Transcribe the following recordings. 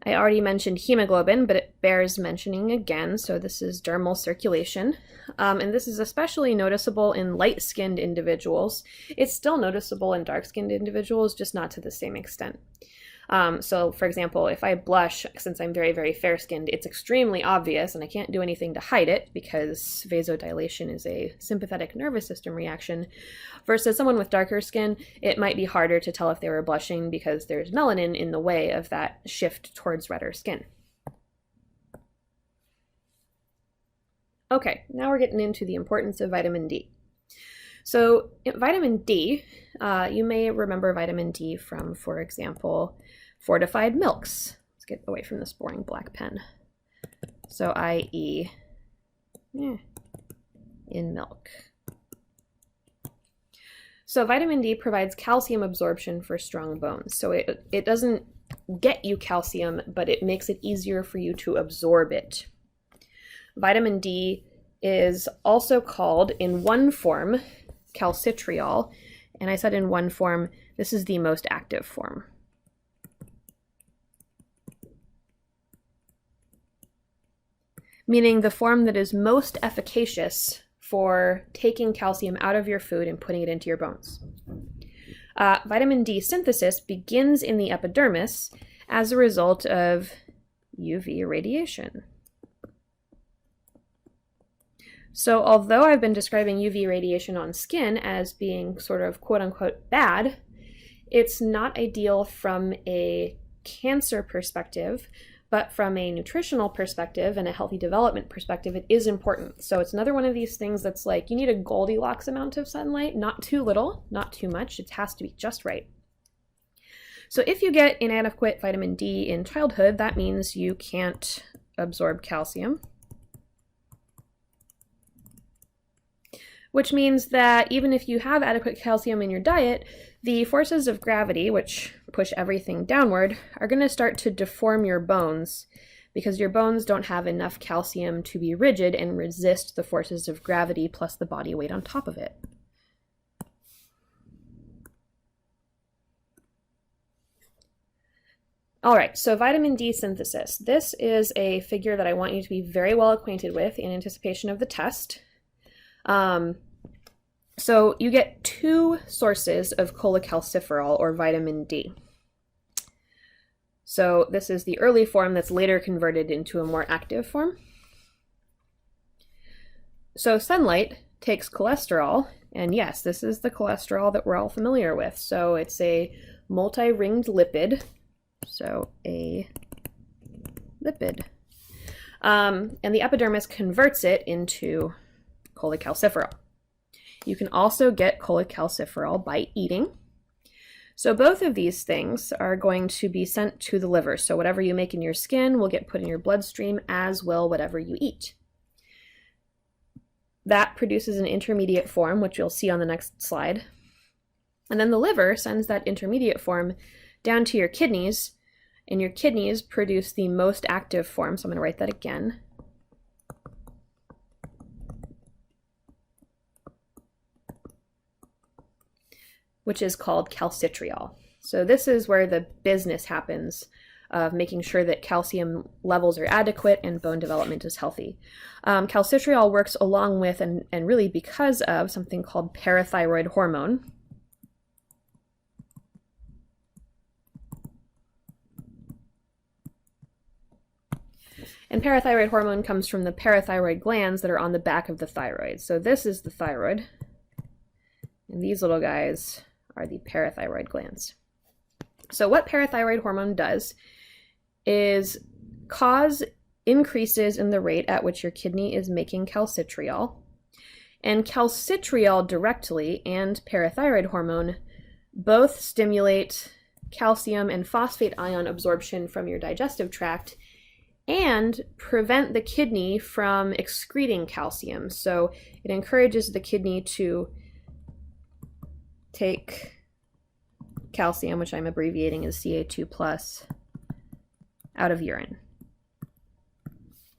I already mentioned hemoglobin, but it bears mentioning again. So this is dermal circulation. And this is especially noticeable in light-skinned individuals. It's still noticeable in dark-skinned individuals, just not to the same extent. So for example, if I blush, since I'm very, very fair-skinned, it's extremely obvious and I can't do anything to hide it because vasodilation is a sympathetic nervous system reaction. Versus someone with darker skin, it might be harder to tell if they were blushing because there's melanin in the way of that shift towards redder skin. Okay, now we're getting into the importance of vitamin D. So vitamin D, you may remember vitamin D from, for example, fortified milks. Let's get away from this boring black pen. So i.e. in milk. So vitamin D provides calcium absorption for strong bones. So it doesn't get you calcium, but it makes it easier for you to absorb it. Vitamin D is also called, in one form, calcitriol, and I said in one form, this is the most active form. Meaning the form that is most efficacious for taking calcium out of your food and putting it into your bones. Vitamin D synthesis begins in the epidermis as a result of UV radiation. So although I've been describing UV radiation on skin as being sort of quote-unquote bad, it's not ideal from a cancer perspective, but from a nutritional perspective and a healthy development perspective, it is important. So it's another one of these things that's like, you need a Goldilocks amount of sunlight, not too little, not too much, it has to be just right. So if you get inadequate vitamin D in childhood, that means you can't absorb calcium. Which means that even if you have adequate calcium in your diet, the forces of gravity, which push everything downward, are going to start to deform your bones because your bones don't have enough calcium to be rigid and resist the forces of gravity plus the body weight on top of it. All right, so vitamin D synthesis. This is a figure that I want you to be very well acquainted with in anticipation of the test. So you get two sources of cholecalciferol, or vitamin D. So this is the early form that's later converted into a more active form. So sunlight takes cholesterol, and yes, this is the cholesterol that we're all familiar with. So it's a multi-ringed lipid, so a lipid. And the epidermis converts it into cholecalciferol. You can also get cholecalciferol by eating. So both of these things are going to be sent to the liver. So whatever you make in your skin will get put in your bloodstream, as will whatever you eat. That produces an intermediate form, which you'll see on the next slide. And then the liver sends that intermediate form down to your kidneys, and your kidneys produce the most active form. So I'm going to write that again. Which is called calcitriol. So this is where the business happens of making sure that calcium levels are adequate and bone development is healthy. Calcitriol works along with and really because of something called parathyroid hormone. And parathyroid hormone comes from the parathyroid glands that are on the back of the thyroid. So this is the thyroid, and these little guys are the parathyroid glands. So what parathyroid hormone does is cause increases in the rate at which your kidney is making calcitriol. And calcitriol directly and parathyroid hormone both stimulate calcium and phosphate ion absorption from your digestive tract and prevent the kidney from excreting calcium. So it encourages the kidney to take calcium, which I'm abbreviating as Ca2+, out of urine.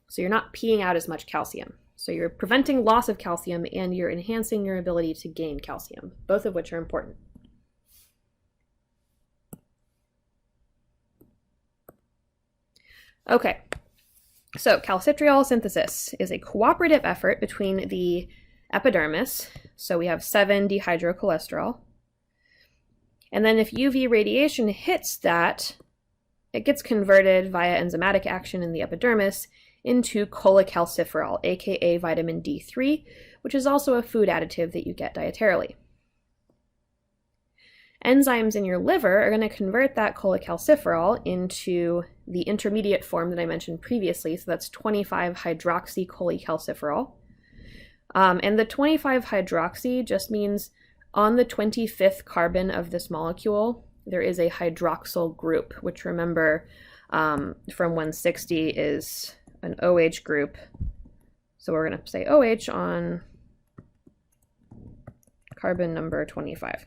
So you're not peeing out as much calcium. So you're preventing loss of calcium and you're enhancing your ability to gain calcium, both of which are important. Okay, so calcitriol synthesis is a cooperative effort between the epidermis, so we have 7-dehydrocholesterol, and then if UV radiation hits that, it gets converted via enzymatic action in the epidermis into cholecalciferol, aka vitamin D3, which is also a food additive that you get dietarily. Enzymes in your liver are going to convert that cholecalciferol into the intermediate form that I mentioned previously, so that's 25-hydroxycholecalciferol. And the 25-hydroxy just means on the 25th carbon of this molecule, there is a hydroxyl group, which remember from 160 is an OH group. So we're going to say OH on carbon number 25.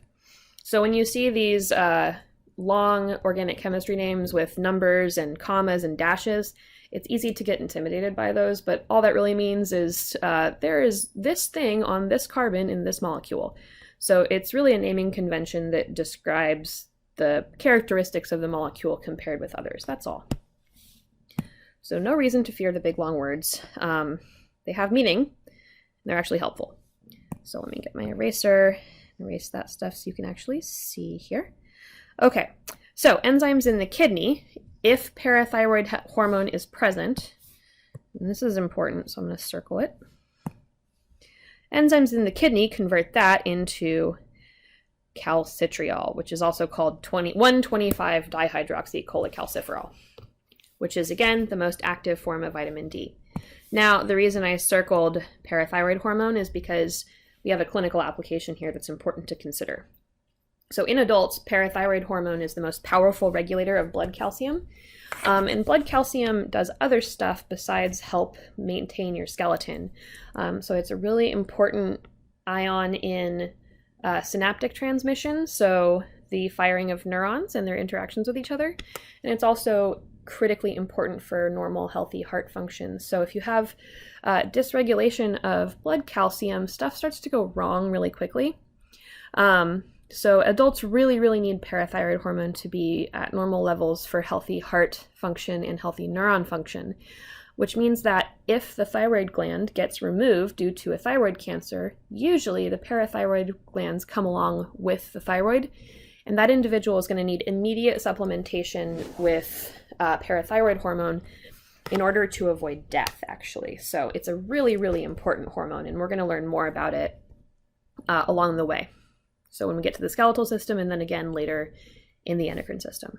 So when you see these long organic chemistry names with numbers and commas and dashes, it's easy to get intimidated by those, but all that really means is there is this thing on this carbon in this molecule. So it's really a naming convention that describes the characteristics of the molecule compared with others. That's all. So no reason to fear the big long words. They have meaning, and they're actually helpful. So let me get my eraser, erase that stuff so you can actually see here. Okay, so enzymes in the kidney, if parathyroid hormone is present, and this is important, so I'm going to circle it. Enzymes in the kidney convert that into calcitriol, which is also called 1,25-dihydroxycholecalciferol, which is, again, the most active form of vitamin D. Now, the reason I circled parathyroid hormone is because we have a clinical application here that's important to consider. So in adults, parathyroid hormone is the most powerful regulator of blood calcium. And blood calcium does other stuff besides help maintain your skeleton. So it's a really important ion in synaptic transmission, so the firing of neurons and their interactions with each other. And it's also critically important for normal, healthy heart function. So if you have dysregulation of blood calcium, stuff starts to go wrong really quickly. So adults really need parathyroid hormone to be at normal levels for healthy heart function and healthy neuron function, which means that if the thyroid gland gets removed due to a thyroid cancer, usually the parathyroid glands come along with the thyroid, and that individual is going to need immediate supplementation with parathyroid hormone in order to avoid death, actually. So it's a really important hormone, and we're going to learn more about it along the way. So when we get to the skeletal system, and then again later in the endocrine system.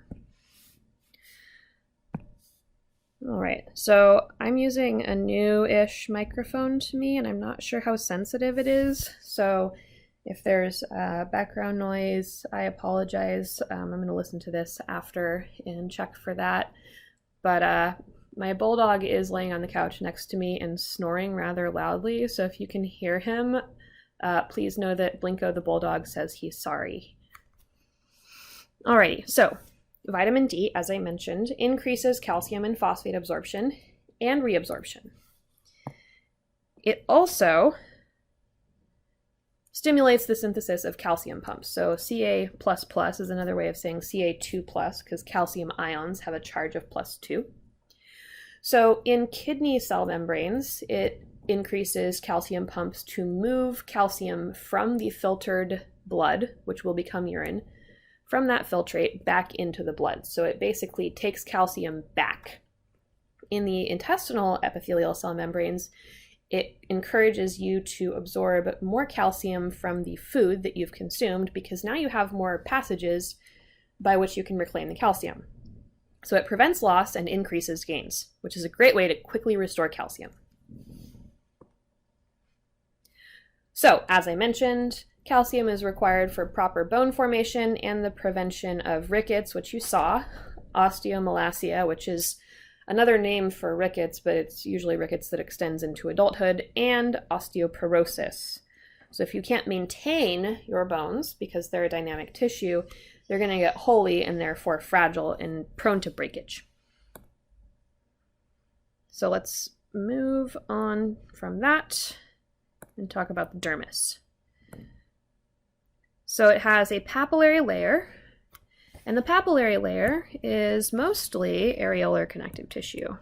All right, so I'm using a new-ish microphone to me, and I'm not sure how sensitive it is. So if there's background noise, I apologize. I'm going to listen to this after and check for that. But my bulldog is laying on the couch next to me and snoring rather loudly. So if you can hear him, please know that Blinko the bulldog says he's sorry. Alrighty, so vitamin D, as I mentioned, increases calcium and phosphate absorption and reabsorption. It also stimulates the synthesis of calcium pumps. So Ca++ is another way of saying Ca2+, because calcium ions have a charge of +2. So in kidney cell membranes, it increases calcium pumps to move calcium from the filtered blood, which will become urine, from that filtrate back into the blood. So it basically takes calcium back. In the intestinal epithelial cell membranes, it encourages you to absorb more calcium from the food that you've consumed, because now you have more passages by which you can reclaim the calcium. So it prevents loss and increases gains, which is a great way to quickly restore calcium. So, as I mentioned, calcium is required for proper bone formation and the prevention of rickets, which you saw, osteomalacia, which is another name for rickets, but it's usually rickets that extends into adulthood, and osteoporosis. So if you can't maintain your bones because they're a dynamic tissue, they're going to get holey and therefore fragile and prone to breakage. So let's move on from that and talk about the dermis. So it has a papillary layer, And the papillary layer is mostly areolar connective tissue,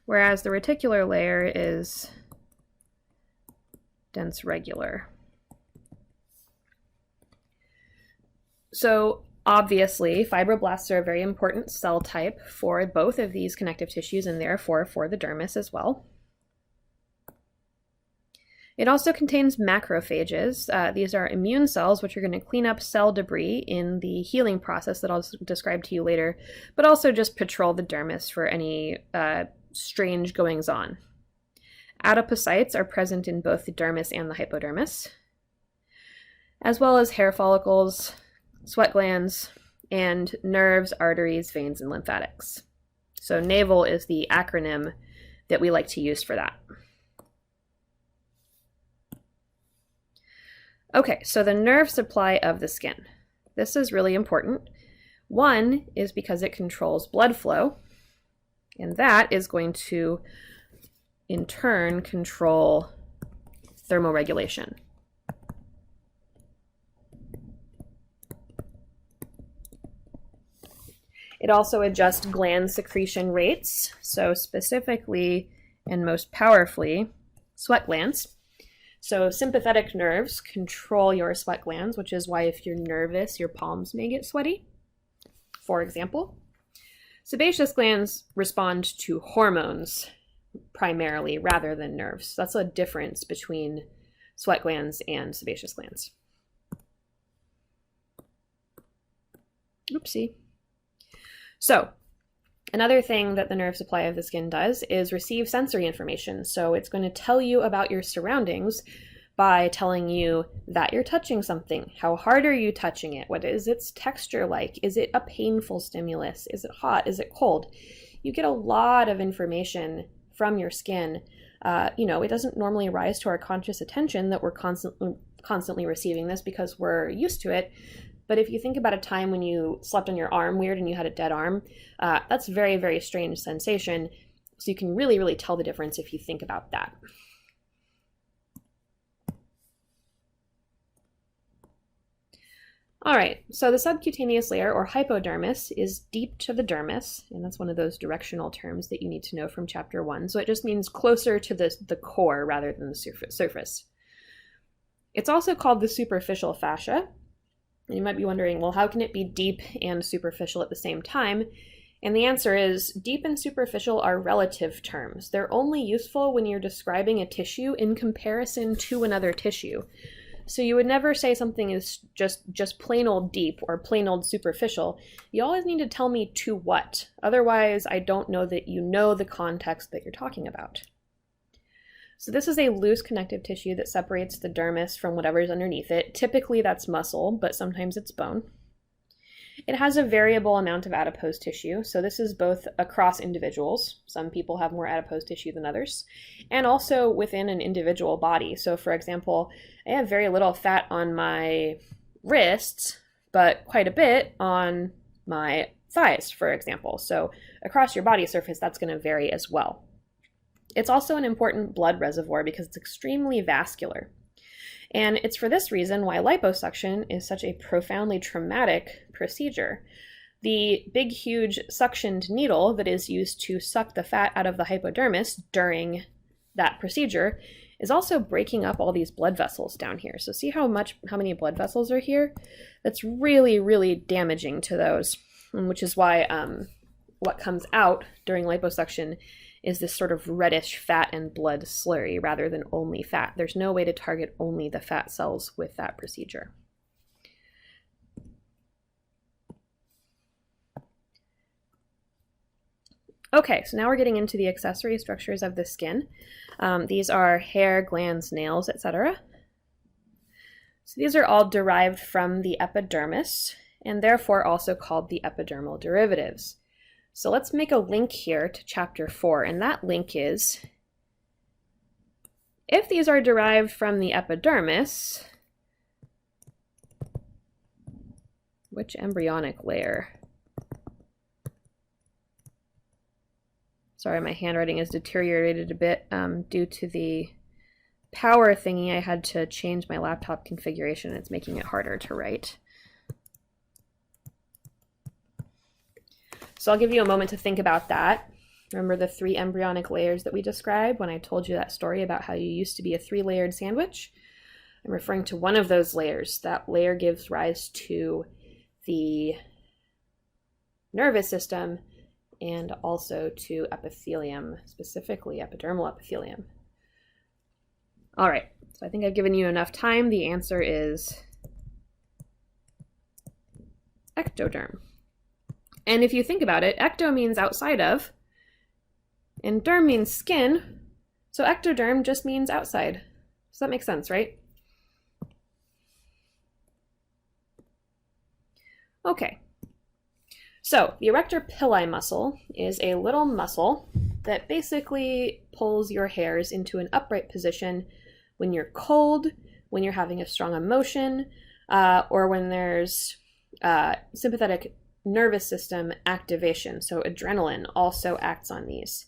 whereas the reticular layer is dense regular. So obviously, fibroblasts are a very important cell type for both of these connective tissues and therefore for the dermis as well. It also contains macrophages. These are immune cells which are going to clean up cell debris in the healing process that I'll describe to you later, but also just patrol the dermis for any strange goings-on. Adipocytes are present in both the dermis and the hypodermis, as well as hair follicles, sweat glands, and nerves, arteries, veins, and lymphatics. So navel is the acronym that we like to use for that. Okay, so the nerve supply of the skin. This is really important. One is because it controls blood flow, and that is going to, in turn, control thermoregulation. It also adjusts gland secretion rates, so specifically and most powerfully, sweat glands. So sympathetic nerves control your sweat glands, which is why if you're nervous, your palms may get sweaty, for example. Sebaceous glands respond to hormones primarily rather than nerves. That's a difference between sweat glands and sebaceous glands. Oopsie. So another thing that the nerve supply of the skin does is receive sensory information. So it's going to tell you about your surroundings by telling you that you're touching something. How hard are you touching it? What is its texture like? Is it a painful stimulus? Is it hot? Is it cold? You get a lot of information from your skin. It doesn't normally rise to our conscious attention that we're constantly receiving this because we're used to it. But if you think about a time when you slept on your arm weird and you had a dead arm, that's a very, very strange sensation. So you can really, really tell the difference if you think about that. All right, so the subcutaneous layer, or hypodermis, is deep to the dermis, and that's one of those directional terms that you need to know from chapter 1. So it just means closer to the core rather than the surface. It's also called the superficial fascia. And you might be wondering, well, how can it be deep and superficial at the same time? And the answer is deep and superficial are relative terms. They're only useful when you're describing a tissue in comparison to another tissue. So you would never say something is just plain old deep or plain old superficial. You always need to tell me to what. Otherwise, I don't know that you know the context that you're talking about. So this is a loose connective tissue that separates the dermis from whatever's underneath it. Typically that's muscle, but sometimes it's bone. It has a variable amount of adipose tissue. So this is both across individuals. Some people have more adipose tissue than others, and also within an individual body. So for example, I have very little fat on my wrists, but quite a bit on my thighs, for example. So across your body surface, that's going to vary as well. It's also an important blood reservoir because it's extremely vascular. And it's for this reason why liposuction is such a profoundly traumatic procedure. The big, huge suctioned needle that is used to suck the fat out of the hypodermis during that procedure is also breaking up all these blood vessels down here. So see how many blood vessels are here? That's really, really damaging to those, which is why what comes out during liposuction is this sort of reddish fat and blood slurry rather than only fat. There's no way to target only the fat cells with that procedure. Okay, so now we're getting into the accessory structures of the skin. These are hair, glands, nails, etc. So these are all derived from the epidermis and therefore also called the epidermal derivatives. So let's make a link here to chapter 4, and that link is, if these are derived from the epidermis, which embryonic layer? Sorry, my handwriting has deteriorated a bit due to the power thingy, I had to change my laptop configuration. It's making it harder to write. So I'll give you a moment to think about that. Remember the 3 embryonic layers that we described when I told you that story about how you used to be a 3-layered sandwich? I'm referring to one of those layers. That layer gives rise to the nervous system and also to epithelium, specifically epidermal epithelium. All right, so I think I've given you enough time. The answer is ectoderm. And if you think about it, ecto means outside of, and derm means skin, so ectoderm just means outside. Does that make sense, right? Okay, so the erector pili muscle is a little muscle that basically pulls your hairs into an upright position when you're cold, when you're having a strong emotion, or when there's sympathetic nervous system activation. So adrenaline also acts on these.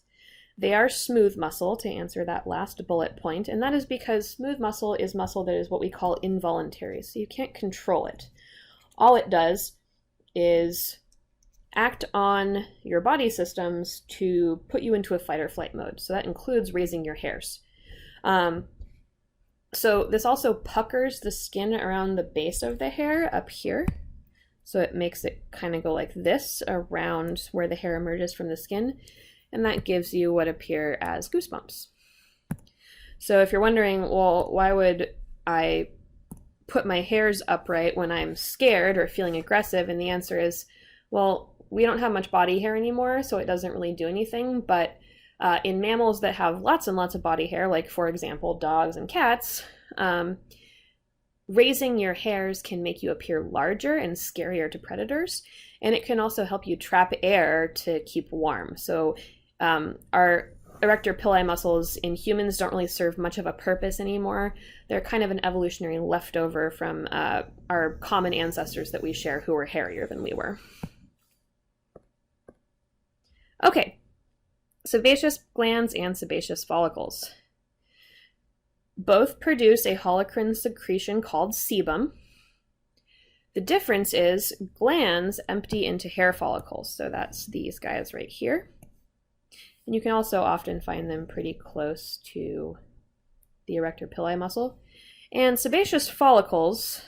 They are smooth muscle, to answer that last bullet point, and that is because smooth muscle is muscle that is what we call involuntary, so you can't control it. All it does is act on your body systems to put you into a fight or flight mode. So that includes raising your hairs. So this also puckers the skin around the base of the hair up here. So it makes it kind of go like this around where the hair emerges from the skin. And that gives you what appear as goosebumps. So if you're wondering, well, why would I put my hairs upright when I'm scared or feeling aggressive? And the answer is, well, we don't have much body hair anymore, so it doesn't really do anything. But in mammals that have lots and lots of body hair, like for example, dogs and cats, raising your hairs can make you appear larger and scarier to predators. And it can also help you trap air to keep warm. So our erector pili muscles in humans don't really serve much of a purpose anymore. They're kind of an evolutionary leftover from our common ancestors that we share who were hairier than we were. Okay, sebaceous glands and sebaceous follicles. Both produce a holocrine secretion called sebum. The difference is glands empty into hair follicles, so that's these guys right here. And you can also often find them pretty close to the erector pili muscle. And sebaceous follicles,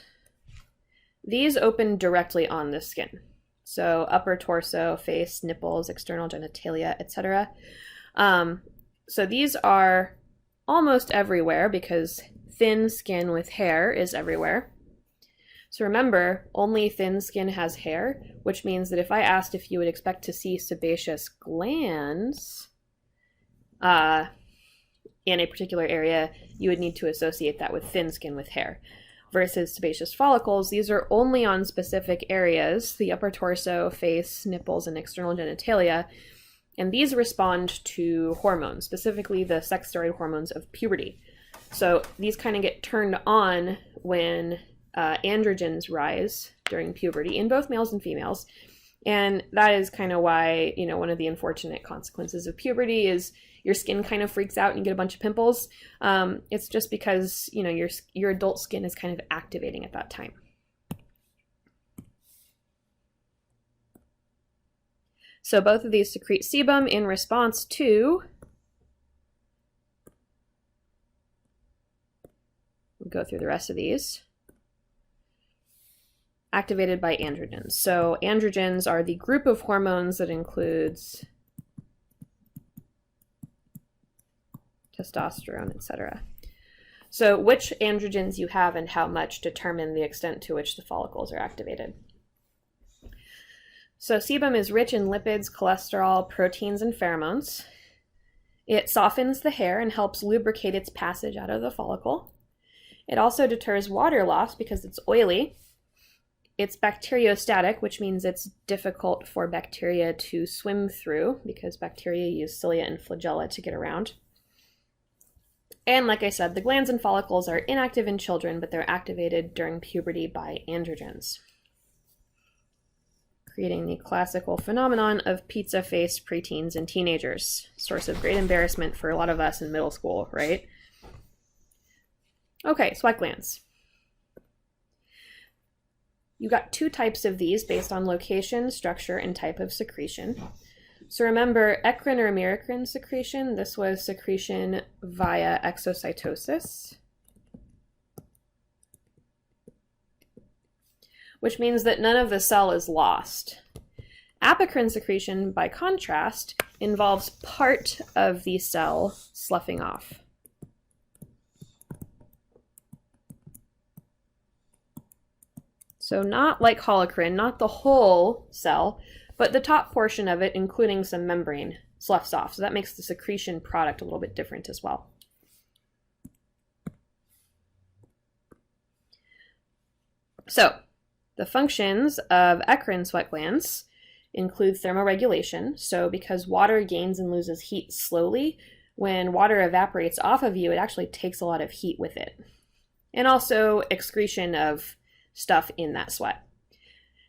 these open directly on the skin. So upper torso, face, nipples, external genitalia, etc. So these are almost everywhere because thin skin with hair is everywhere. So remember, only thin skin has hair, which means that if I asked if you would expect to see sebaceous glands in a particular area, you would need to associate that with thin skin with hair. Versus sebaceous follicles, these are only on specific areas, the upper torso, face, nipples, and external genitalia, and these respond to hormones, specifically the sex steroid hormones of puberty. So these kind of get turned on when androgens rise during puberty in both males and females. And that is kind of why, you know, one of the unfortunate consequences of puberty is your skin kind of freaks out and you get a bunch of pimples. It's just because, you know, your adult skin is kind of activating at that time. So both of these secrete sebum in response to, we'll go through the rest of these, activated by androgens. So androgens are the group of hormones that includes testosterone, etc. So which androgens you have and how much determine the extent to which the follicles are activated. So sebum is rich in lipids, cholesterol, proteins, and pheromones. It softens the hair and helps lubricate its passage out of the follicle. It also deters water loss because it's oily. It's bacteriostatic, which means it's difficult for bacteria to swim through because bacteria use cilia and flagella to get around. And like I said, the glands and follicles are inactive in children, but they're activated during puberty by androgens, creating the classical phenomenon of pizza-faced preteens and teenagers. Source of great embarrassment for a lot of us in middle school, right? Okay, sweat glands. You got two types of these based on location, structure, and type of secretion. So remember, eccrine or merocrine secretion, this was secretion via exocytosis, which means that none of the cell is lost. Apocrine secretion, by contrast, involves part of the cell sloughing off. So not like holocrine, not the whole cell, but the top portion of it, including some membrane, sloughs off. So that makes the secretion product a little bit different as well. So the functions of eccrine sweat glands include thermoregulation. So because water gains and loses heat slowly, when water evaporates off of you, it actually takes a lot of heat with it. And also excretion of stuff in that sweat.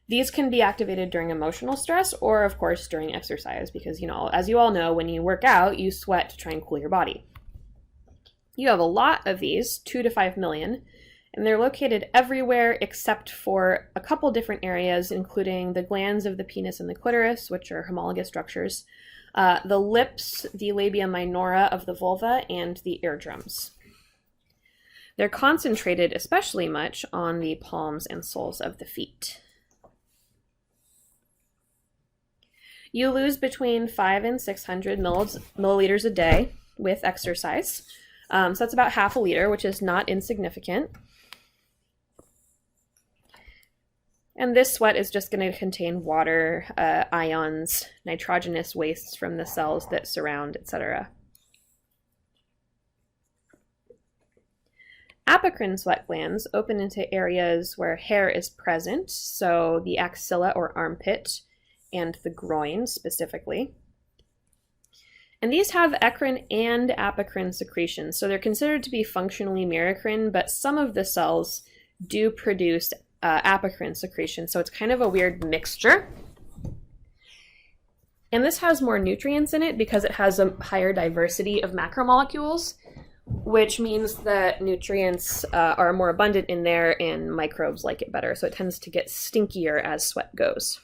These can be activated during emotional stress or, of course, during exercise because, you know, as you all know, when you work out, you sweat to try and cool your body. You have a lot of these, 2 to 5 million, and they're located everywhere except for a couple different areas, including the glands of the penis and the clitoris, which are homologous structures, the lips, the labia minora of the vulva, and the eardrums. They're concentrated especially much on the palms and soles of the feet. You lose between 500 and 600 milliliters a day with exercise. So that's about half a liter, which is not insignificant. And this sweat is just going to contain water, ions, nitrogenous wastes from the cells that surround, etc. Apocrine sweat glands open into areas where hair is present, so the axilla or armpit and the groin specifically. And these have eccrine and apocrine secretions, so they're considered to be functionally merocrine, but some of the cells do produce apocrine secretion, so it's kind of a weird mixture. And this has more nutrients in it because it has a higher diversity of macromolecules, which means that nutrients are more abundant in there and microbes like it better, so it tends to get stinkier as sweat goes.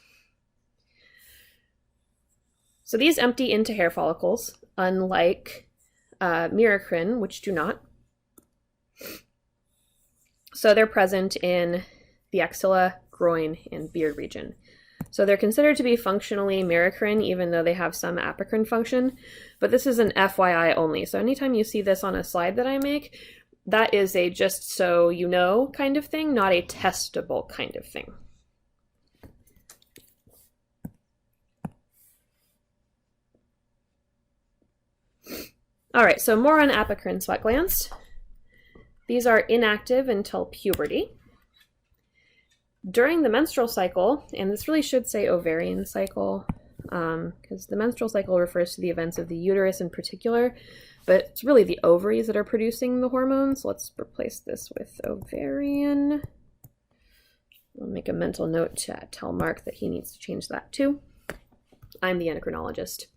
So these empty into hair follicles, unlike merocrine, which do not. So they're present in the axilla, groin, and beard region. So they're considered to be functionally merocrine, even though they have some apocrine function. But this is an FYI only. So anytime you see this on a slide that I make, that is a just so you know kind of thing, not a testable kind of thing. All right, so more on apocrine sweat glands. These are inactive until puberty. During the menstrual cycle, and this really should say ovarian cycle, because the menstrual cycle refers to the events of the uterus in particular, but it's really the ovaries that are producing the hormones. Let's replace this with ovarian. I'll make a mental note to tell Mark that he needs to change that too. I'm the endocrinologist.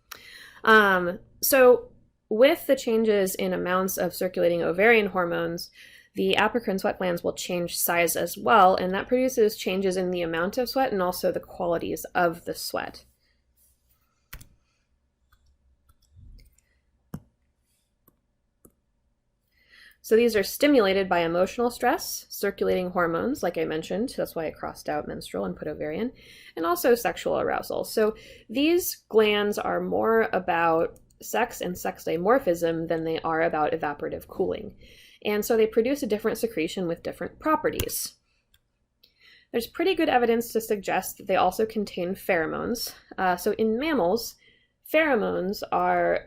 So with the changes in amounts of circulating ovarian hormones, the apocrine sweat glands will change size as well, and that produces changes in the amount of sweat and also the qualities of the sweat. So these are stimulated by emotional stress, circulating hormones, like I mentioned, that's why I crossed out menstrual and put ovarian, and also sexual arousal. So these glands are more about sex and sex dimorphism than they are about evaporative cooling. And so they produce a different secretion with different properties. There's pretty good evidence to suggest that they also contain pheromones. So in mammals, pheromones are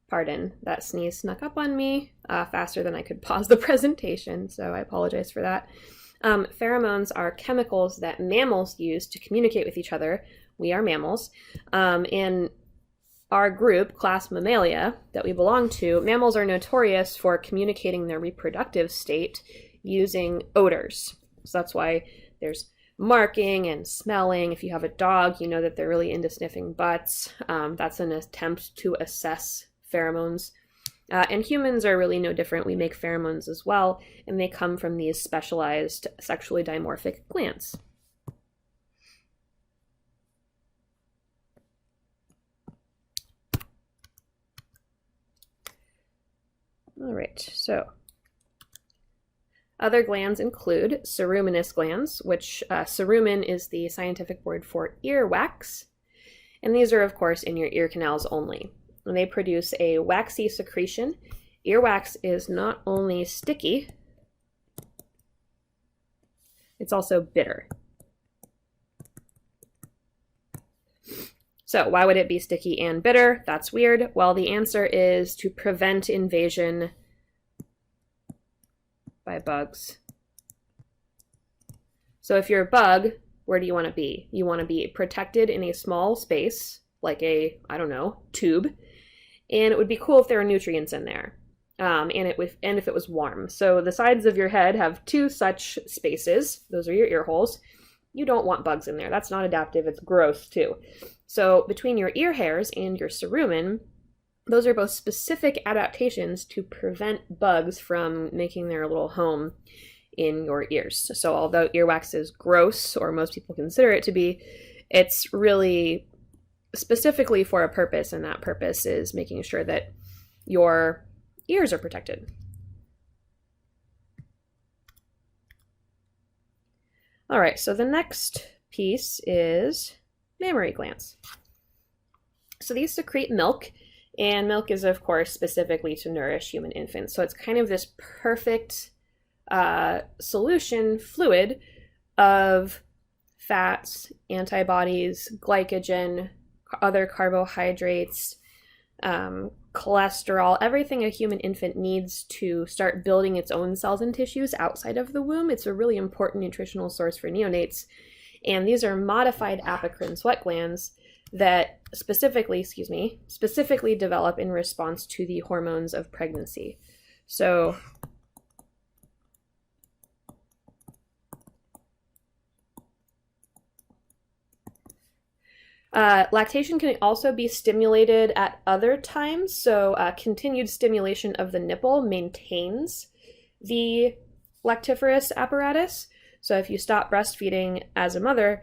pardon, that sneeze snuck up on me faster than I could pause the presentation, so I apologize for that. Pheromones are chemicals that mammals use to communicate with each other. We are mammals. In our group, class Mammalia, that we belong to, mammals are notorious for communicating their reproductive state using odors. So that's why there's marking and smelling. If you have a dog, you know that they're really into sniffing butts. That's an attempt to assess pheromones. And humans are really no different. We make pheromones as well, and they come from these specialized sexually dimorphic glands. All right, so other glands include ceruminous glands, which cerumen is the scientific word for earwax. And these are, of course, in your ear canals only. And they produce a waxy secretion. Earwax is not only sticky, it's also bitter. So why would it be sticky and bitter? That's weird. Well, the answer is to prevent invasion by bugs. So if you're a bug, where do you want to be? You want to be protected in a small space, like a, I don't know, tube. And it would be cool if there were nutrients in there. And if it was warm. So the sides of your head have two such spaces. Those are your ear holes. You don't want bugs in there. That's not adaptive. It's gross too. So between your ear hairs and your cerumen, those are both specific adaptations to prevent bugs from making their little home in your ears. So although earwax is gross, or most people consider it to be, it's really specifically for a purpose, and that purpose is making sure that your ears are protected. All right, so the next piece is mammary glands. So these secrete milk, and milk is, of course, specifically to nourish human infants. So it's kind of this perfect solution fluid of fats, antibodies, glycogen, other carbohydrates, cholesterol, everything a human infant needs to start building its own cells and tissues outside of the womb. It's a really important nutritional source for neonates. And these are modified apocrine sweat glands that specifically develop in response to the hormones of pregnancy. So lactation can also be stimulated at other times. So continued stimulation of the nipple maintains the lactiferous apparatus. So if you stop breastfeeding as a mother,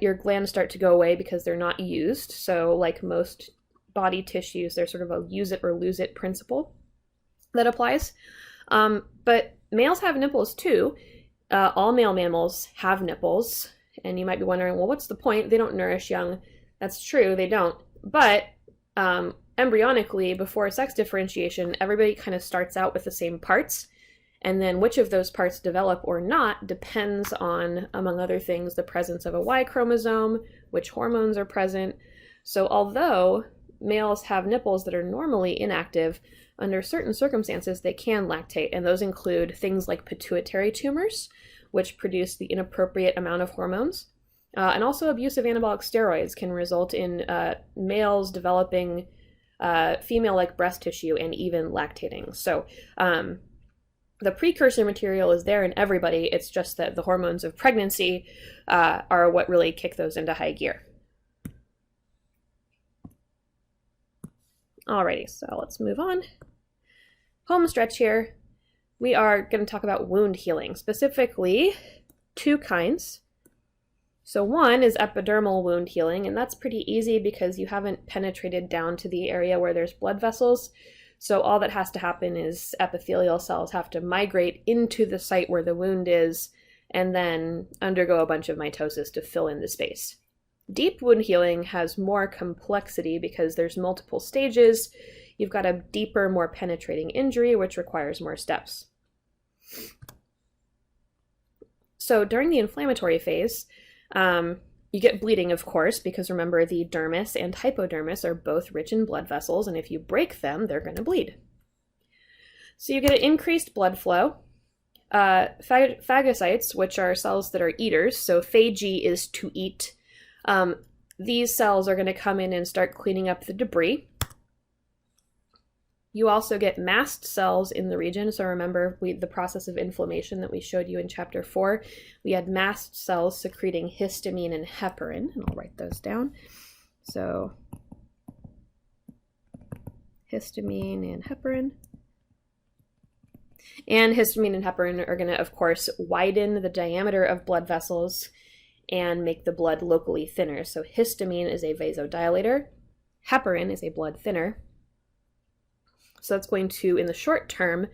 your glands start to go away because they're not used. So like most body tissues, there's sort of a use it or lose it principle that applies. But males have nipples too. All male mammals have nipples. And you might be wondering, well, what's the point? They don't nourish young. That's true, they don't. But embryonically, before sex differentiation, everybody kind of starts out with the same parts. And then which of those parts develop or not depends on, among other things, the presence of a Y chromosome, which hormones are present. So although males have nipples that are normally inactive, under certain circumstances they can lactate. And those include things like pituitary tumors, which produce the inappropriate amount of hormones. And also abuse of anabolic steroids can result in males developing female-like breast tissue and even lactating. So the precursor material is there in everybody. It's just that the hormones of pregnancy are what really kick those into high gear. Alrighty, so let's move on. Home stretch here. We are going to talk about wound healing, specifically two kinds. So one is epidermal wound healing, and that's pretty easy because you haven't penetrated down to the area where there's blood vessels. So all that has to happen is epithelial cells have to migrate into the site where the wound is and then undergo a bunch of mitosis to fill in the space. Deep wound healing has more complexity because there's multiple stages. You've got a deeper, more penetrating injury, which requires more steps. So during the inflammatory phase, you get bleeding, of course, because remember the dermis and hypodermis are both rich in blood vessels, and if you break them, they're going to bleed. So you get an increased blood flow. Phagocytes, which are cells that are eaters, so phagy is to eat. These cells are going to come in and start cleaning up the debris. You also get mast cells in the region. So remember the process of inflammation that we showed you in chapter 4. We had mast cells secreting histamine and heparin, and I'll write those down. So histamine and heparin. And histamine and heparin are going to, of course, widen the diameter of blood vessels and make the blood locally thinner. So histamine is a vasodilator. Heparin is a blood thinner. So that's going to, in the short term,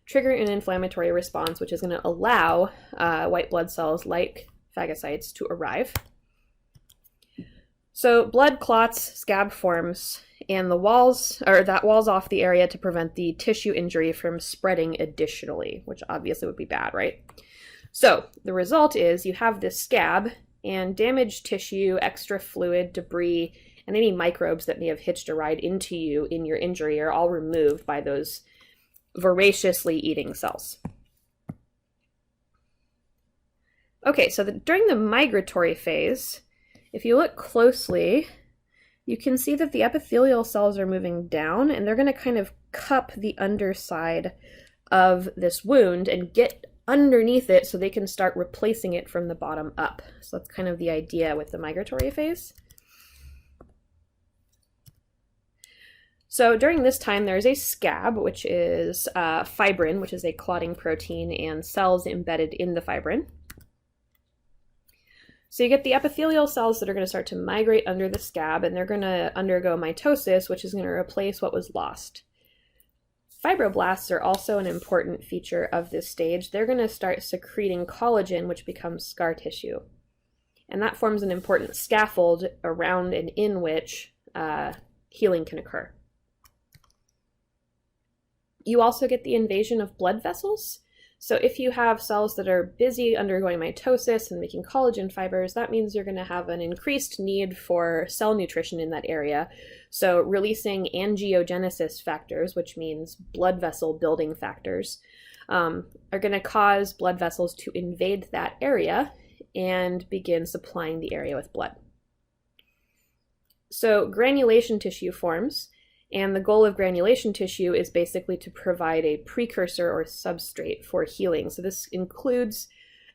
trigger an inflammatory response, which is going to allow white blood cells like phagocytes to arrive. So blood clots, scab forms, and that walls off the area to prevent the tissue injury from spreading additionally, which obviously would be bad, right? So the result is you have this scab, and damaged tissue, extra fluid, debris, and any microbes that may have hitched a ride into you in your injury are all removed by those voraciously eating cells. Okay, so during the migratory phase, if you look closely, you can see that the epithelial cells are moving down, and they're going to kind of cup the underside of this wound and get underneath it so they can start replacing it from the bottom up. So that's kind of the idea with the migratory phase. So during this time, there's a scab, which is fibrin, which is a clotting protein, and cells embedded in the fibrin. So you get the epithelial cells that are going to start to migrate under the scab, and they're going to undergo mitosis, which is going to replace what was lost. Fibroblasts are also an important feature of this stage. They're going to start secreting collagen, which becomes scar tissue. And that forms an important scaffold around and in which healing can occur. You also get the invasion of blood vessels. So if you have cells that are busy undergoing mitosis and making collagen fibers, that means you're going to have an increased need for cell nutrition in that area. So releasing angiogenesis factors, which means blood vessel building factors, are going to cause blood vessels to invade that area and begin supplying the area with blood. So granulation tissue forms. And the goal of granulation tissue is basically to provide a precursor or substrate for healing. So this includes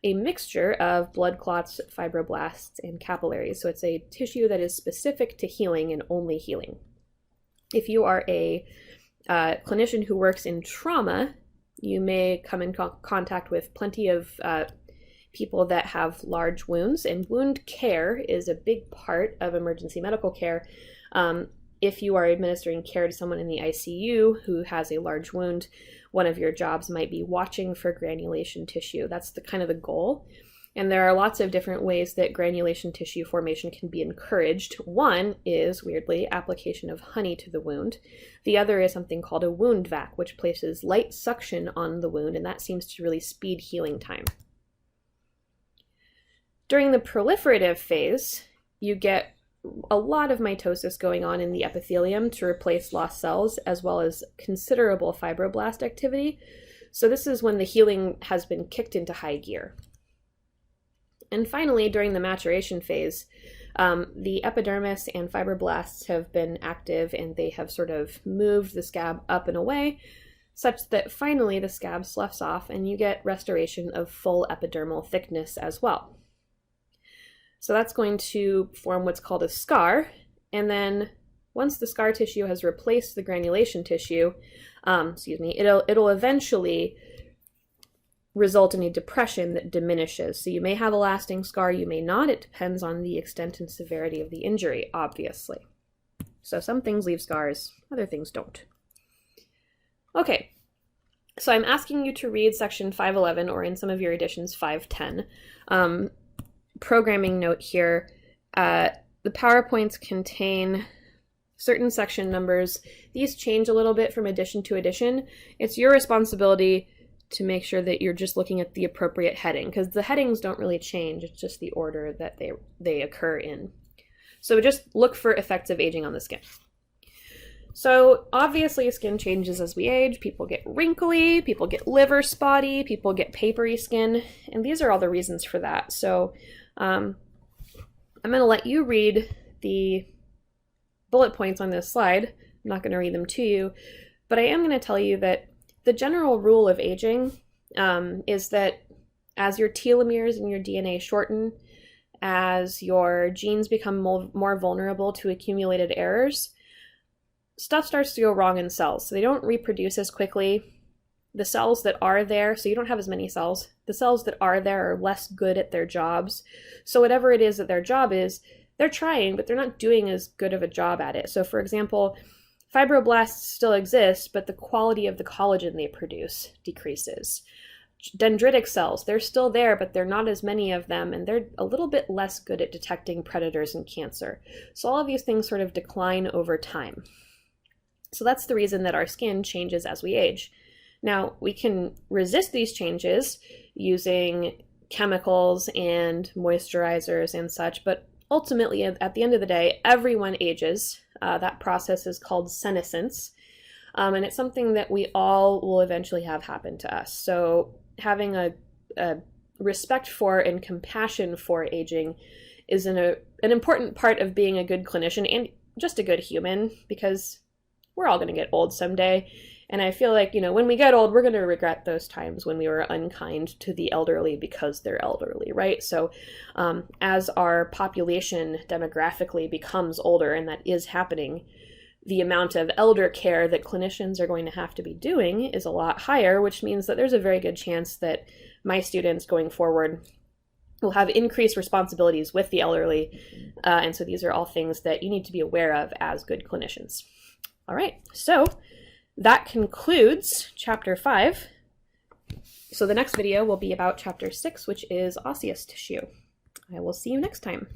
a mixture of blood clots, fibroblasts, and capillaries. So it's a tissue that is specific to healing and only healing. If you are a clinician who works in trauma, you may come in contact with plenty of people that have large wounds, and wound care is a big part of emergency medical care. If you are administering care to someone in the ICU who has a large wound, one of your jobs might be watching for granulation tissue. That's the kind of the goal. And there are lots of different ways that granulation tissue formation can be encouraged. One is, weirdly, application of honey to the wound. The other is something called a wound vac, which places light suction on the wound, and that seems to really speed healing time. During the proliferative phase, you get a lot of mitosis going on in the epithelium to replace lost cells, as well as considerable fibroblast activity. So this is when the healing has been kicked into high gear. And finally, during the maturation phase, the epidermis and fibroblasts have been active, and they have sort of moved the scab up and away, such that finally the scab sloughs off and you get restoration of full epidermal thickness as well. So that's going to form what's called a scar, and then once the scar tissue has replaced the granulation tissue, it'll eventually result in a depression that diminishes. So you may have a lasting scar, you may not. It depends on the extent and severity of the injury, obviously. So some things leave scars, other things don't. Okay, so I'm asking you to read section 511, or in some of your editions, 510. Programming note here, the PowerPoints contain certain section numbers. These change a little bit from edition to edition. It's your responsibility to make sure that you're just looking at the appropriate heading, because the headings don't really change, it's just the order that they occur in. So just look for effects of aging on the skin. So obviously skin changes as we age. People get wrinkly, people get liver spotty, people get papery skin, and these are all the reasons for that. So I'm going to let you read the bullet points on this slide. I'm not going to read them to you, But I am going to tell you that the general rule of aging is that as your telomeres in your DNA shorten, as your genes become more vulnerable to accumulated errors, stuff starts to go wrong in cells. So they don't reproduce as quickly. The cells that are there, so you don't have as many cells, the cells that are there are less good at their jobs. So whatever it is that their job is, they're trying, but they're not doing as good of a job at it. So for example, fibroblasts still exist, but the quality of the collagen they produce decreases. Dendritic cells, they're still there, but they're not as many of them, and they're a little bit less good at detecting predators and cancer. So all of these things sort of decline over time. So that's the reason that our skin changes as we age. Now, we can resist these changes using chemicals and moisturizers and such, but ultimately, at the end of the day, everyone ages. That process is called senescence, and it's something that we all will eventually have happen to us. So having a respect for and compassion for aging is an important part of being a good clinician and just a good human, because we're all going to get old someday. And I feel like, when we get old, we're going to regret those times when we were unkind to the elderly because they're elderly, right? So as our population demographically becomes older, and that is happening, the amount of elder care that clinicians are going to have to be doing is a lot higher, which means that there's a very good chance that my students going forward will have increased responsibilities with the elderly. And so these are all things that you need to be aware of as good clinicians. All right, so that concludes chapter 5. So the next video will be about chapter 6, which is osseous tissue. I will see you next time.